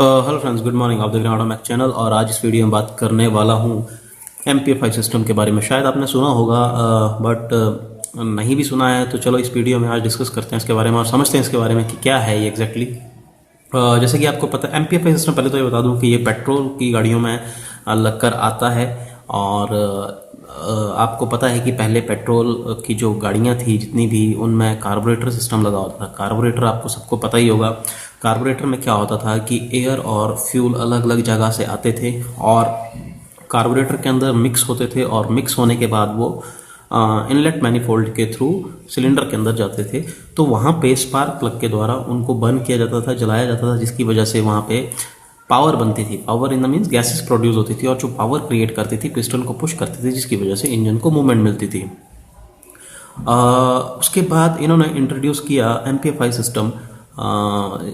Hello friends, good morning. आप देख रहे हैं ऑटोमैक चैनल और आज इस वीडियो में बात करने वाला हूँ MPFI सिस्टम के बारे में। शायद आपने सुना होगा बट नहीं भी सुना है तो चलो इस वीडियो में आज डिस्कस करते हैं इसके बारे में और समझते हैं इसके बारे में कि क्या है ये एग्जैक्टली। जैसे कि आपको पता है MPFI सिस्टम, पहले तो ये बता दूं कि ये पेट्रोल की गाड़ियों में लगकर आता है और आपको पता है कि पहले पेट्रोल की जो गाड़ियां थी जितनी भी, उनमें कार्बोरेटर सिस्टम लगा होता था। कार्बोरेटर आपको सबको पता ही होगा। कार्बोरेटर में क्या होता था कि एयर और फ्यूल अलग अलग जगह से आते थे और कार्बोरेटर के अंदर मिक्स होते थे और मिक्स होने के बाद वो इनलेट मैनिफोल्ड के थ्रू सिलेंडर के अंदर जाते थे। तो वहाँ पे स्पार्क प्लग के द्वारा उनको बर्न किया जाता था, जलाया जाता था, जिसकी वजह से वहाँ पे पावर बनती थी। Power in the means gases produce होती थी और जो पावर क्रिएट करती थी पिस्टन को पुश करती थी, जिसकी वजह से इंजन को मूवमेंट मिलती थी। उसके बाद इन्होंने इंट्रोड्यूस किया MPFI सिस्टम।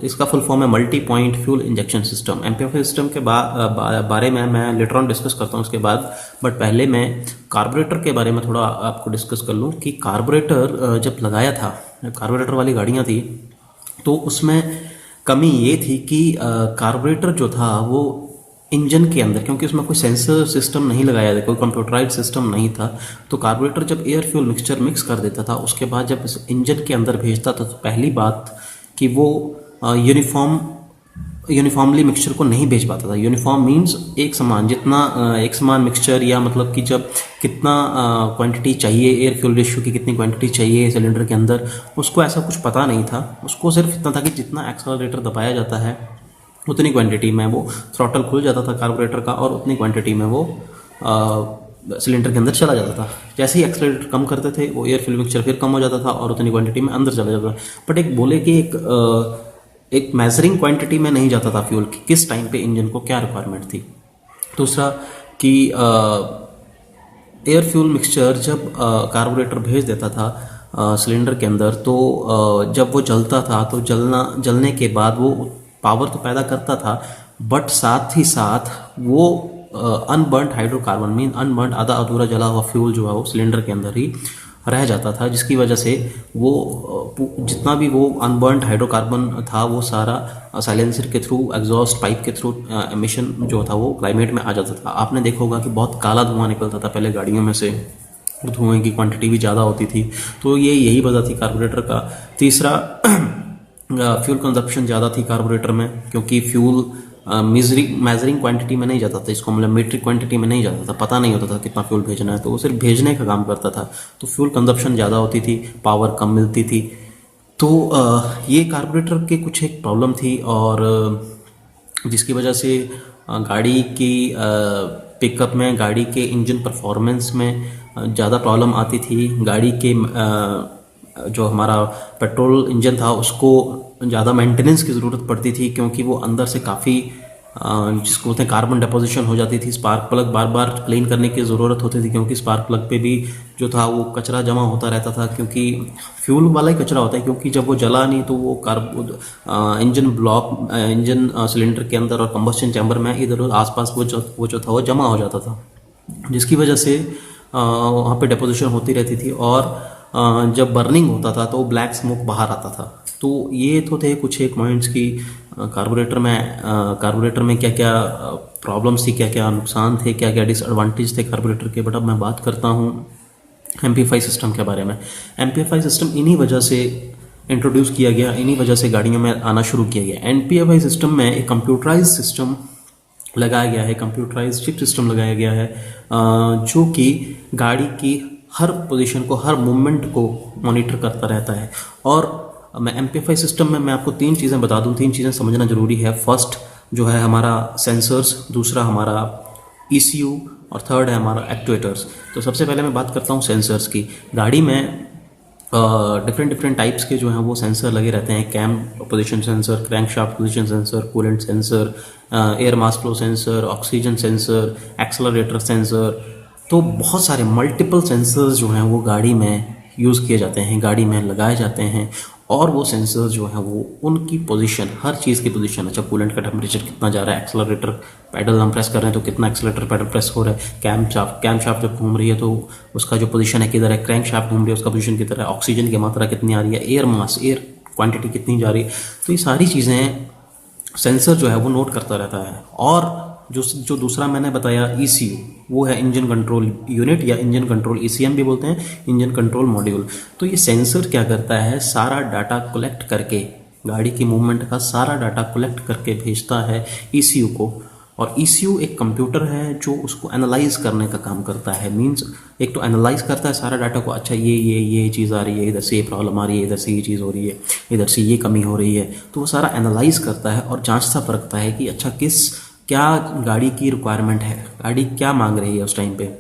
इसका फुल फॉर्म है multi point fuel injection system. MPFI system के बारे में मैं लेटर ऑन डिस्कस करता हूँ उसके बाद, बट पहले मैं कार्बोरेटर के बारे में थोड़ा आपको डिस्कस कर लूँ कि कार्बोरेटर जब लगाया था, कार्बोरेटर वाली गाड़ियाँ थी तो उसमें कमी ये थी कि कार्बोरेटर जो था वो इंजन के अंदर, क्योंकि उसमें कोई सेंसर सिस्टम नहीं लगाया था, कोई कंप्यूटराइज सिस्टम नहीं था, तो कार्बोरेटर जब एयर फ्यूल मिक्सचर मिक्स कर देता था उसके बाद जब इस इंजन के अंदर भेजता था तो पहली बात कि वो यूनिफॉर्मली मिक्सचर को नहीं भेज पाता था। यूनिफॉर्म मींस एक समान, जितना एक समान मिक्सचर, या मतलब कि जब कितना क्वांटिटी चाहिए, एयर फ्यूल रेशियो की कितनी क्वांटिटी चाहिए सिलेंडर के अंदर, उसको ऐसा कुछ पता नहीं था। उसको सिर्फ इतना था कि जितना एक्सेलरेटर दबाया जाता है उतनी क्वांटिटी में वो थ्रॉटल खुल जाता था कार्बोरेटर का और उतनी क्वांटिटी में वो सिलेंडर के अंदर चला जाता था। जैसे ही एक्सेलरेटर कम करते थे वो एयर फ्यूल मिक्सचर फिर कम हो जाता था और उतनी क्वांटिटी में अंदर चला जाता था। बट एक बोले कि एक मेजरिंग क्वांटिटी में नहीं जाता था फ्यूल की, किस टाइम पे इंजन को क्या रिक्वायरमेंट थी। दूसरा कि एयर फ्यूल मिक्सचर जब कार्बोरेटर भेज देता था सिलेंडर के अंदर, तो जब वो जलता था तो जलने के बाद वो पावर तो पैदा करता था, बट साथ ही साथ वो अनबर्न्ड हाइड्रोकार्बन मीन अनबर्न्ड आधा अधूरा जला हुआ फ्यूल जो है वो सिलेंडर के अंदर ही रह जाता था, जिसकी वजह से वो जितना भी वो अनबर्न्ड हाइड्रोकार्बन था वो सारा साइलेंसर के थ्रू, एग्जॉस्ट पाइप के थ्रू एमिशन जो था वो क्लाइमेट में आ जाता था। आपने देखा होगा कि बहुत काला धुआं निकलता था पहले गाड़ियों में से, धुएं की क्वांटिटी भी ज़्यादा होती थी। तो यही वजह थी कार्बोरेटर का। तीसरा, फ्यूल कंजप्शन ज़्यादा थी कार्बोरेटर में, क्योंकि फ्यूल मेजरिंग क्वांटिटी में नहीं जाता था, इसको मतलब मीट्रिक क्वांटिटी में नहीं जाता था, पता नहीं होता था कितना फ्यूल भेजना है, तो वो सिर्फ भेजने का काम करता था। तो फ्यूल कंजप्शन ज़्यादा होती थी, पावर कम मिलती थी। तो ये कार्बोरेटर के कुछ एक प्रॉब्लम थी और जिसकी वजह से गाड़ी की पिकअप में, गाड़ी के इंजन परफॉर्मेंस में ज़्यादा प्रॉब्लम आती थी। गाड़ी के जो हमारा पेट्रोल इंजन था उसको ज़्यादा मेंटेनेंस की ज़रूरत पड़ती थी, क्योंकि वो अंदर से काफ़ी जिसको बोलते हैं कार्बन डिपोजिशन हो जाती थी। स्पार्क प्लग बार बार क्लीन करने की ज़रूरत होती थी, क्योंकि स्पार्क प्लग पे भी जो था वो कचरा जमा होता रहता था, क्योंकि फ्यूल वाला ही कचरा होता है, क्योंकि जब वो जला नहीं तो वो इंजन सिलेंडर के अंदर और कंबस्शन चैम्बर में इधर आसपास वो जो था वो जमा हो जाता था, जिसकी वजह से वहाँ पे डिपोजिशन होती रहती थी और जब बर्निंग होता था तो ब्लैक स्मोक बाहर आता था। तो ये तो थे कुछ एक पॉइंट्स की कार्बोरेटर में क्या क्या प्रॉब्लम्स थी, क्या क्या नुकसान थे, क्या क्या डिसएडवांटेज थे कार्बोरेटर के। बट अब मैं बात करता हूँ MPFI सिस्टम के बारे में। MPFI सिस्टम इन्हीं वजह से इंट्रोड्यूस किया गया, इन्हीं वजह से गाड़ियों में आना शुरू किया गया। MPFI सिस्टम में एक कंप्यूटराइज सिस्टम लगाया गया है, कंप्यूटराइज चिप सिस्टम लगाया गया है, जो कि गाड़ी की हर पोजीशन को, हर मूवमेंट को मॉनिटर करता रहता है। और मैं MPFI सिस्टम में मैं आपको तीन चीज़ें बता दूं, तीन चीज़ें समझना जरूरी है। फर्स्ट जो है हमारा सेंसर्स, दूसरा हमारा ECU और थर्ड है हमारा एक्चुएटर्स। तो सबसे पहले मैं बात करता हूँ सेंसर्स की। गाड़ी में डिफरेंट टाइप्स के जो हैं वो सेंसर लगे रहते हैं। Cam position sensor, crankshaft position sensor, coolant sensor, air mass flow sensor, oxygen sensor, accelerator sensor. तो बहुत सारे मल्टीपल सेंसर्स जो हैं वो गाड़ी में यूज़ किए जाते हैं, गाड़ी में लगाए जाते हैं। और वो सेंसर्स जो हैं वो उनकी पोजीशन, हर चीज़ की पोजीशन, अच्छा कूलेंट का टेम्परेचर कितना जा रहा है, एक्सेलरेटर पैडल हम प्रेस कर रहे हैं तो कितना एक्सेलरेटर पैडल प्रेस हो रहा है, कैम शाफ्ट जब घूम रही है तो उसका जो पोजीशन है किधर है, क्रैंक शाफ्ट घूम रही है उसका पोजीशन किधर है, ऑक्सीजन की मात्रा कितनी आ रही है, एयर क्वांटिटी कितनी जा रही है। तो ये सारी चीज़ें सेंसर जो है वो नोट करता रहता है। और जो जो दूसरा मैंने बताया ECU, वो है इंजन कंट्रोल यूनिट या इंजन कंट्रोल ECM भी बोलते हैं, इंजन कंट्रोल मॉड्यूल। तो ये सेंसर क्या करता है, सारा डाटा कलेक्ट करके, गाड़ी की मूवमेंट का सारा डाटा कलेक्ट करके भेजता है ECU को। और ECU एक कंप्यूटर है जो उसको एनालाइज करने का काम करता है। मींस एक तो एनालाइज करता है सारा डाटा को, अच्छा ये चीज़ आ रही है, इधर से ये प्रॉब्लम आ रही है, इधर से ये चीज़ हो रही है, इधर से ये कमी हो रही है। तो वो सारा एनालाइज करता है और जांचता परखता है कि अच्छा क्या गाड़ी की रिक्वायरमेंट है, गाड़ी क्या मांग रही है उस टाइम पे।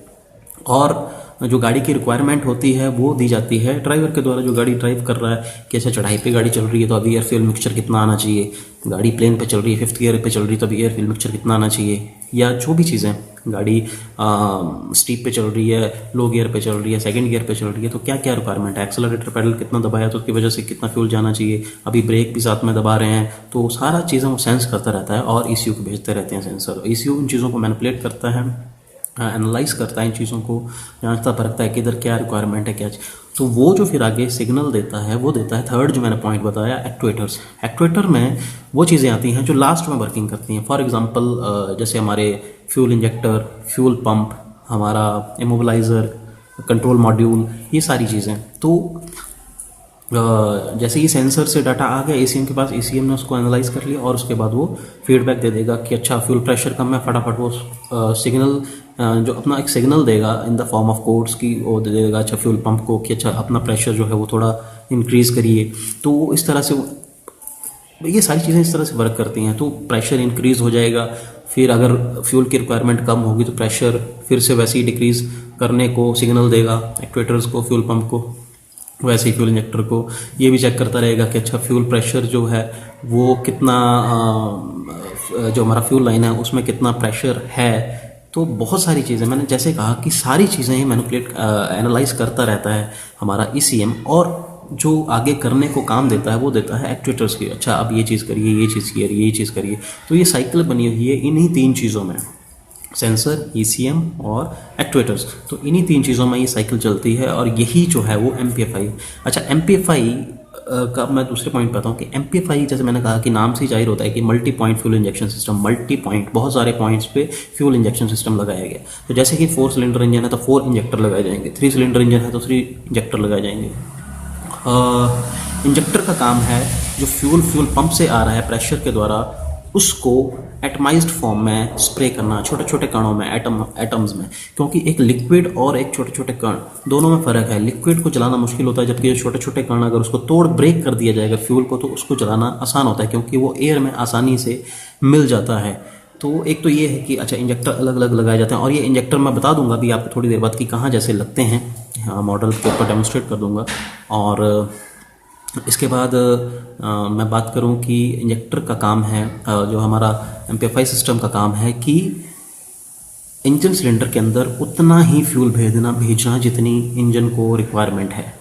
और जो गाड़ी की रिक्वायरमेंट होती है वो दी जाती है ड्राइवर के द्वारा, जो गाड़ी ड्राइव कर रहा है कि अच्छा चढ़ाई पे गाड़ी चल रही है तो अभी एयर फ्यूल मिक्सचर कितना आना चाहिए, गाड़ी प्लेन पे चल रही है, 5th गियर पे चल रही है तो अभी एयर फ्यूल मिक्सचर कितना आना चाहिए, या जो भी चीज़ें, गाड़ी स्टीप पे चल रही है, लो गियर पे चल रही है, 2nd गियर पे चल रही है, तो क्या क्या रिक्वायरमेंट है, एक्सेलरेटर पैडल कितना दबाया तो उसकी वजह से कितना फ्यूल जाना चाहिए, अभी ब्रेक भी साथ में दबा रहे हैं, तो सारा चीज़ें वो सेंस करता रहता है और ECU को भेजते रहते हैं सेंसर। ECU उन चीज़ों को मैनिपुलेट करता है, एनालाइज करता है इन चीज़ों को, जांचता परखता है कि इधर क्या रिक्वायरमेंट है क्या। तो वो जो फिर आगे सिग्नल देता है वो देता है थर्ड जो मैंने पॉइंट बताया, एक्ट्यूएटर्स। एक्ट्यूएटर में वो चीज़ें आती हैं जो लास्ट में वर्किंग करती हैं। फॉर एग्जांपल जैसे हमारे फ्यूल इंजेक्टर, फ्यूल पंप, हमारा इमोबिलाइज़र, कंट्रोल मॉड्यूल, ये सारी चीज़ें। तो जैसे ही सेंसर से डाटा आ गया ECM के पास, ECM ने उसको एनालाइज कर लिया और उसके बाद वो फीडबैक दे देगा कि अच्छा फ्यूल प्रेशर कम है, फटाफट वो सिग्नल जो अपना एक सिग्नल देगा in the form of codes की, वो दे देगा अच्छा फ्यूल पंप को कि अच्छा अपना प्रेशर जो है वो थोड़ा इंक्रीज़ करिए। तो इस तरह से ये सारी चीज़ें इस तरह से वर्क करती हैं। तो प्रेशर इंक्रीज़ हो जाएगा, फिर अगर फ्यूल की रिक्वायरमेंट कम होगी तो प्रेशर फिर से वैसे ही डिक्रीज़ करने को सिग्नल देगा एक्ट्यूएटर्स को, फ्यूल पंप को, वैसे ही फ्यूल इंजेक्टर को ये भी चेक करता रहेगा कि अच्छा फ्यूल प्रेशर जो है वो कितना, जो हमारा फ्यूल लाइन है उसमें कितना प्रेशर है। तो बहुत सारी चीज़ें, मैंने जैसे कहा कि सारी चीज़ें ही मैनिपुलेट एनालाइज करता रहता है हमारा ECM, और जो आगे करने को काम देता है वो देता है एक्ट्यूएटर्स की, अच्छा अब ये चीज़ करिए, ये चीज़ करिए, ये चीज़ करिए। तो ये साइकिल बनी हुई है इन्हीं 3 चीज़ों में, सेंसर, ECM और एक्ट्यूएटर्स। तो इन्हीं 3 चीज़ों में ये साइकिल चलती है और यही जो है वो MPFI। अच्छा, MPFI का मैं दूसरे पॉइंट पे आता हूँ कि MPFI जैसे मैंने कहा कि नाम से ही जाहिर होता है कि multi point fuel injection system, multi point, बहुत सारे पॉइंट्स पे फ्यूल इंजेक्शन सिस्टम लगाया गया। तो जैसे कि 4 सिलेंडर इंजन है तो 4 इंजेक्टर लगाए जाएंगे, 3 सिलेंडर इंजन है तो 3 इंजेक्टर लगाए जाएंगे। इंजेक्टर का काम है जो फ्यूल पंप से आ रहा है प्रेशर के द्वारा उसको एटमाइज्ड फॉर्म में स्प्रे करना, छोटे छोटे कणों में, एटम्स में, क्योंकि एक लिक्विड और एक छोटे छोटे कण दोनों में फ़र्क है। लिक्विड को जलाना मुश्किल होता है, जबकि छोटे छोटे कण अगर उसको तोड़ ब्रेक कर दिया जाएगा फ्यूल को तो उसको जलाना आसान होता है, क्योंकि वो एयर में आसानी से मिल जाता है। तो एक तो ये है कि अच्छा इंजेक्टर अलग अलग लगाए जाते हैं, और ये इंजेक्टर मैं बता दूंगा भी आपको थोड़ी देर बाद कि कहाँ जैसे लगते हैं, हाँ मॉडल के ऊपर डेमोस्ट्रेट कर दूंगा। और इसके बाद मैं बात करूं कि इंजेक्टर का काम है, जो हमारा MPFI सिस्टम का काम है कि इंजन सिलेंडर के अंदर उतना ही फ्यूल भेजना जितनी इंजन को रिक्वायरमेंट है।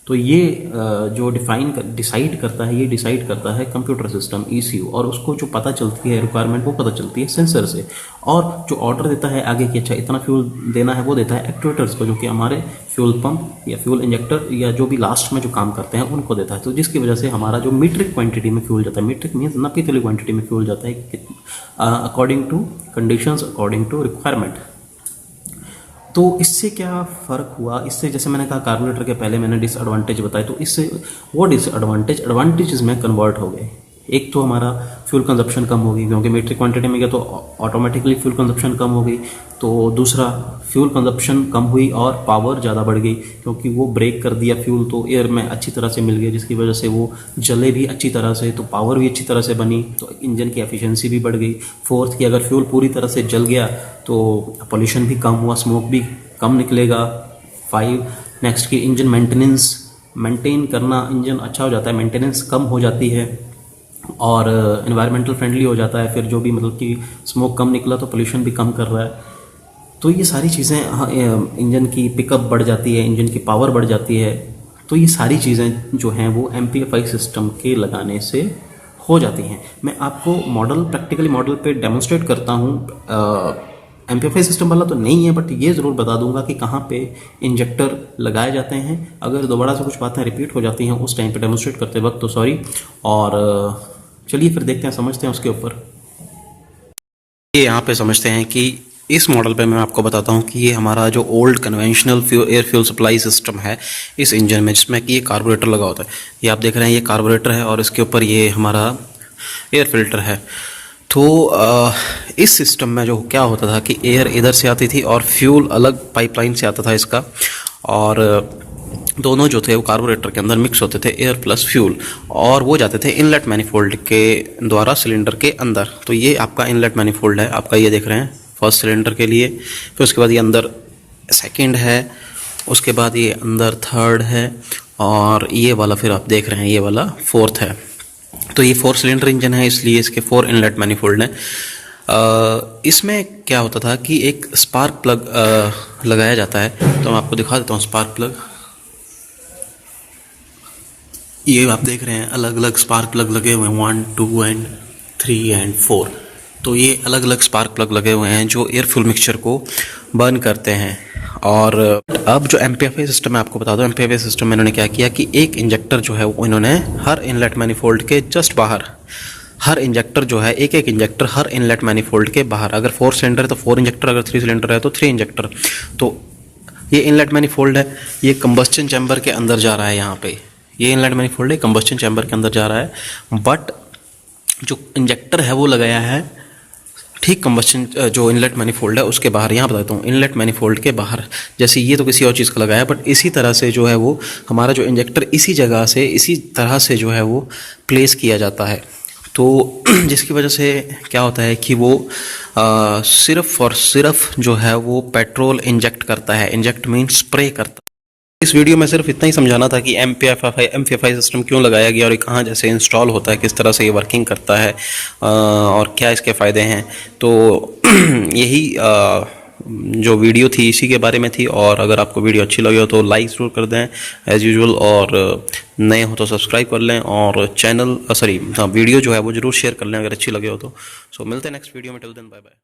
तो ये जो डिसाइड करता है कंप्यूटर सिस्टम ECU, और उसको जो पता चलती है रिक्वायरमेंट वो पता चलती है सेंसर से, और जो ऑर्डर देता है आगे कि अच्छा इतना फ्यूल देना है वो देता है एक्ट्यूएटर्स को, जो कि हमारे फ्यूल पंप या फ्यूल इंजेक्टर या जो भी लास्ट में जो काम करते हैं उनको देता है। तो जिसकी वजह से हमारा जो मीट्रिक क्वांटिटी में फ्यूल जाता है, मीट्रिक मीन्स नापित वाली क्वांटिटी में फ्यूल जाता है according to conditions, according to requirement. तो इससे क्या फ़र्क हुआ, इससे जैसे मैंने कहा कार्बोरेटर के पहले मैंने डिसएडवांटेज बताए, तो इससे वो एडवांटेजेस में कन्वर्ट हो गए। एक तो हमारा फ्यूल कंजप्शन कम होगी, क्योंकि मीट्रिक क्वांटिटी में गया तो ऑटोमेटिकली फ्यूल कंजप्शन कम हो गई। तो दूसरा फ्यूल कंजप्शन कम हुई और पावर ज़्यादा बढ़ गई, क्योंकि वो ब्रेक कर दिया फ्यूल तो एयर में अच्छी तरह से मिल गया, जिसकी वजह से वो जले भी अच्छी तरह से, तो पावर भी अच्छी तरह से बनी, तो इंजन की एफिशिएंसी भी बढ़ गई। फोर्थ कि अगर फ्यूल पूरी तरह से जल गया तो पॉल्यूशन भी कम हुआ, स्मोक भी कम निकलेगा। 5 नेक्स्ट की इंजन मेंटेन करना, इंजन अच्छा हो जाता है, मेंटेनेंस कम हो जाती है और एनवायरमेंटल फ्रेंडली हो जाता है। फिर जो भी मतलब कि स्मोक कम निकला तो पोल्यूशन भी कम कर रहा है। तो ये सारी चीज़ें, इंजन की पिकअप बढ़ जाती है, इंजन की पावर बढ़ जाती है। तो ये सारी चीज़ें जो हैं वो MPFI सिस्टम के लगाने से हो जाती हैं। मैं आपको प्रैक्टिकली मॉडल पे डेमोन्स्ट्रेट करता हूँ। MPFI सिस्टम वाला तो नहीं है, बट ये ज़रूर बता दूंगा कि कहाँ पे इंजेक्टर लगाए जाते हैं। अगर दोबारा से कुछ बातें रिपीट हो जाती हैं उस टाइम पे डेमोन्स्ट्रेट करते वक्त तो सॉरी। और चलिए फिर देखते हैं, समझते हैं उसके ऊपर। ये यहाँ पे समझते हैं कि इस मॉडल पे मैं आपको बताता हूँ कि ये हमारा जो old conventional air fuel supply system है इस इंजन में, जिसमें कि ये कार्बोरेटर लगा होता है। ये आप देख रहे हैं, ये कार्बोरेटर है और इसके ऊपर ये हमारा एयर फिल्टर है। तो इस सिस्टम में जो क्या होता था कि एयर इधर से आती थी और फ्यूल अलग पाइपलाइन से आता था इसका, और दोनों जो थे वो कार्बोरेटर के अंदर मिक्स होते थे, एयर प्लस फ्यूल, और वो जाते थे इनलेट मैनिफोल्ड के द्वारा सिलेंडर के अंदर। तो ये आपका इनलेट मैनिफोल्ड है आपका, ये देख रहे हैं फर्स्ट सिलेंडर के लिए। फिर उसके बाद ये अंदर सेकंड है, उसके बाद ये अंदर थर्ड है, और ये वाला फिर आप देख रहे हैं ये वाला फोर्थ है। तो ये 4 सिलेंडर इंजन है, इसलिए इसके 4 इनलेट मैनिफोल्ड हैं। इसमें क्या होता था कि एक स्पार्क प्लग लगाया जाता है, तो मैं आपको दिखा देता हूँ स्पार्क प्लग। ये आप देख रहे हैं अलग अलग स्पार्क प्लग लगे हुए हैं, 1, 2 एंड 3 एंड 4। तो ये अलग अलग स्पार्क प्लग लगे हुए हैं जो एयर फ्यूल मिक्सचर को बर्न करते हैं। और अब जो MPFA सिस्टम है, आपको बता दो MPFA सिस्टम में इन्होंने क्या किया कि एक इंजेक्टर जो है वो इन्होंने हर इनलेट मैनिफोल्ड के जस्ट बाहर, हर इंजेक्टर जो है एक एक इंजेक्टर हर इनलेट मैनिफोल्ड के बाहर, अगर 4 सिलेंडर है तो 4 इंजेक्टर, अगर 3 सिलेंडर है तो 3 इंजेक्टर। तो ये इनलेट मैनिफोल्ड है, ये कंबस्चन चैम्बर के अंदर जा रहा है। यहाँ पे ये इनलेट मैनिफोल्ड है, कंबस्चन चैम्बर के अंदर जा रहा है, बट जो इंजेक्टर है वो लगाया है ठीक कंबस्चन जो इनलेट मैनिफोल्ड है उसके बाहर। यहाँ बताता हूँ इनलेट मैनिफोल्ड के बाहर, जैसे ये तो किसी और चीज़ का लगाया है, बट इसी तरह से जो है वो हमारा जो इंजेक्टर इसी जगह से इसी तरह से जो है वो प्लेस किया जाता है। तो जिसकी वजह से क्या होता है कि वो सिर्फ और सिर्फ जो है वो पेट्रोल इंजेक्ट करता है। इंजेक्ट मीन्स स्प्रे करता है। इस वीडियो में सिर्फ इतना ही समझाना था कि MPFI सिस्टम क्यों लगाया गया और ये कहाँ जैसे इंस्टॉल होता है, किस तरह से ये वर्किंग करता है, और क्या इसके फ़ायदे हैं। तो यही जो वीडियो थी इसी के बारे में थी। और अगर आपको वीडियो अच्छी लगी हो तो लाइक ज़रूर कर दें एज़ यूजुअल, और नए हो तो सब्सक्राइब कर लें, और वीडियो जो है वो ज़रूर शेयर कर लें अगर अच्छी लगे हो तो। सो मिलते हैं नेक्स्ट वीडियो में, टिल देन बाय बाय।